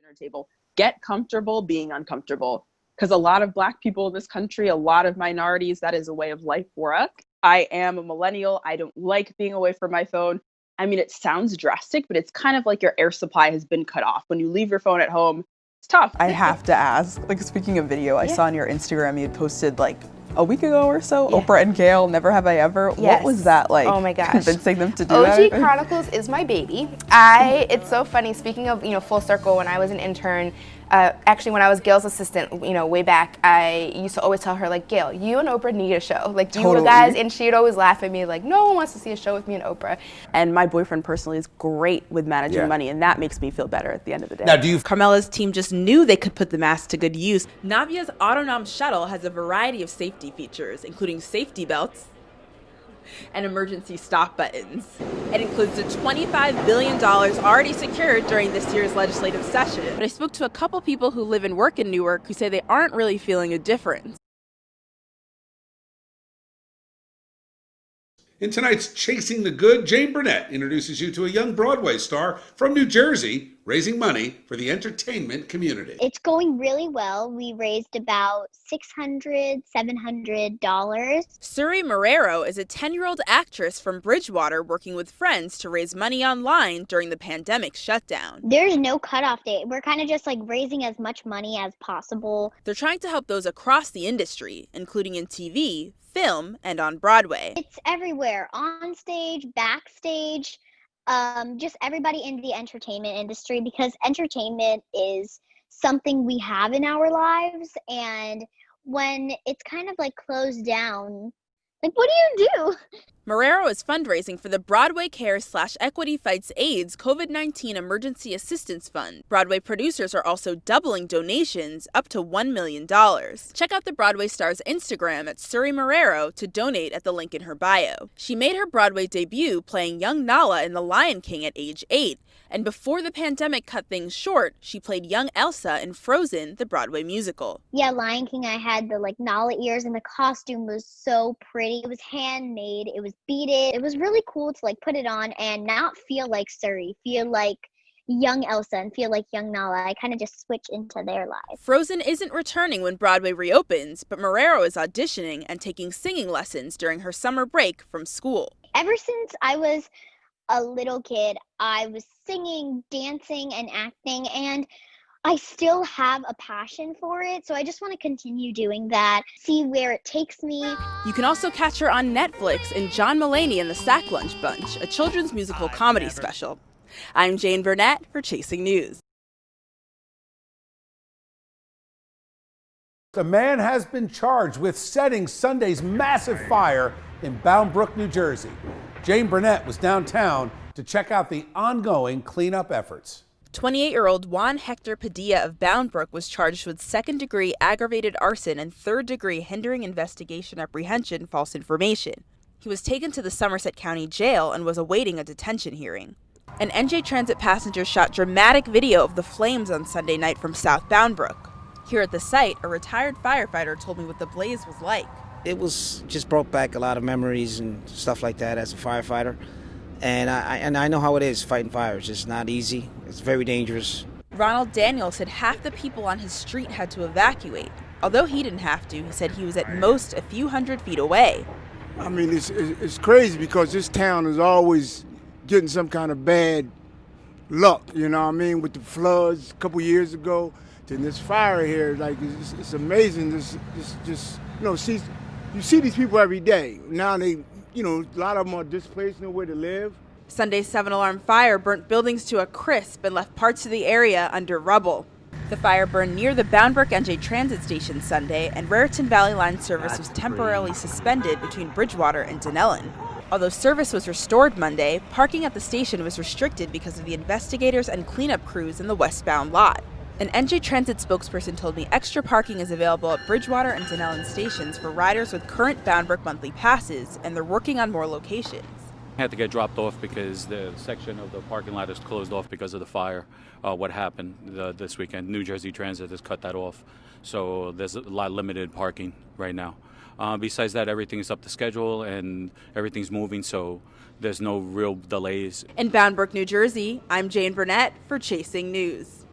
dinner table. Get comfortable being uncomfortable. Because a lot of Black people in this country, a lot of minorities, that is a way of life for us. I am a millennial. I don't like being away from my phone. I mean, it sounds drastic, but it's kind of like your air supply has been cut off. When you leave your phone at home, it's tough. I have to ask, like, speaking of video, I saw on your Instagram you had posted like a week ago or so, Oprah and Gayle, Never Have I Ever. Yes. What was that like? Oh my gosh. Convincing them to do OG that? Chronicles is my baby. It's so funny, speaking of, full circle, when I was an intern, actually when I was Gail's assistant, way back, I used to always tell her, like, Gail, you and Oprah need a show. Like, you guys, and she'd always laugh at me, like, no one wants to see a show with me and Oprah. And my boyfriend personally is great with managing money, and that makes me feel better at the end of the day. Now, Carmela's team just knew they could put the mask to good use. Navia's Autonom shuttle has a variety of safety features, including safety belts and emergency stop buttons. It includes the $25 billion already secured during this year's legislative session. But I spoke to a couple people who live and work in Newark who say they aren't really feeling a difference. In tonight's Chasing the Good, Jane Burnett introduces you to a young Broadway star from New Jersey raising money for the entertainment community. It's going really well. We raised about $600, $700. Suri Marrero is a 10-year-old actress from Bridgewater working with friends to raise money online during the pandemic shutdown. There's no cutoff date. We're kind of just like raising as much money as possible. They're trying to help those across the industry, including in TV, film, and on Broadway. It's everywhere, on stage, backstage, just everybody in the entertainment industry, because entertainment is something we have in our lives, and when it's kind of like closed down, like, what do you do? Marrero is fundraising for the Broadway Cares/Equity Fights AIDS COVID-19 Emergency Assistance Fund. Broadway producers are also doubling donations up to $1 million. Check out the Broadway star's Instagram at Suri Marrero to donate at the link in her bio. She made her Broadway debut playing young Nala in The Lion King at age 8. And before the pandemic cut things short, she played young Elsa in Frozen, the Broadway musical. Yeah, Lion King, I had the Nala ears, and the costume was so pretty. It was handmade, it was beaded. It was really cool to put it on and not feel like Suri, feel like young Elsa and feel like young Nala. I kind of just switch into their lives. Frozen isn't returning when Broadway reopens, but Marrero is auditioning and taking singing lessons during her summer break from school. Ever since I was a little kid, I was singing, dancing, and acting, and I still have a passion for it, so I just want to continue doing that, see where it takes me. You can also catch her on Netflix in John Mulaney and the Sack Lunch Bunch, a children's musical comedy special. I'm Jane Burnett for Chasing News. A man has been charged with setting Sunday's massive fire in Bound Brook, New Jersey. Jane Burnett was downtown to check out the ongoing cleanup efforts. 28-year-old Juan Hector Padilla of Bound Brook was charged with second-degree aggravated arson and third-degree hindering investigation, apprehension, false information. He was taken to the Somerset County Jail and was awaiting a detention hearing. An NJ Transit passenger shot dramatic video of the flames on Sunday night from South Bound Brook. Here at the site, a retired firefighter told me what the blaze was like. It was just brought back a lot of memories and stuff like that as a firefighter. And I know how it is fighting fires. It's not easy. It's very dangerous. Ronald Daniel said half the people on his street had to evacuate. Although he didn't have to, he said he was at most a few hundred feet away. I mean, it's crazy because this town is always getting some kind of bad luck, you know what I mean, with the floods a couple years ago. Then this fire here, it's amazing. You see these people every day. Now they, a lot of them are displaced, nowhere to live. Sunday's 7-alarm fire burnt buildings to a crisp and left parts of the area under rubble. The fire burned near the Bound Brook NJ Transit Station Sunday, and Raritan Valley Line service was temporarily suspended between Bridgewater and Dunellen. Although service was restored Monday, parking at the station was restricted because of the investigators and cleanup crews in the westbound lot. An NJ Transit spokesperson told me extra parking is available at Bridgewater and Dunellen stations for riders with current Bound Brook monthly passes, and they're working on more locations. I had to get dropped off because the section of the parking lot is closed off because of the fire. What happened this weekend? New Jersey Transit has cut that off, so there's a lot of limited parking right now. Besides that, everything's up to schedule and everything's moving, so there's no real delays. In Bound Brook, New Jersey, I'm Jane Burnett for Chasing News.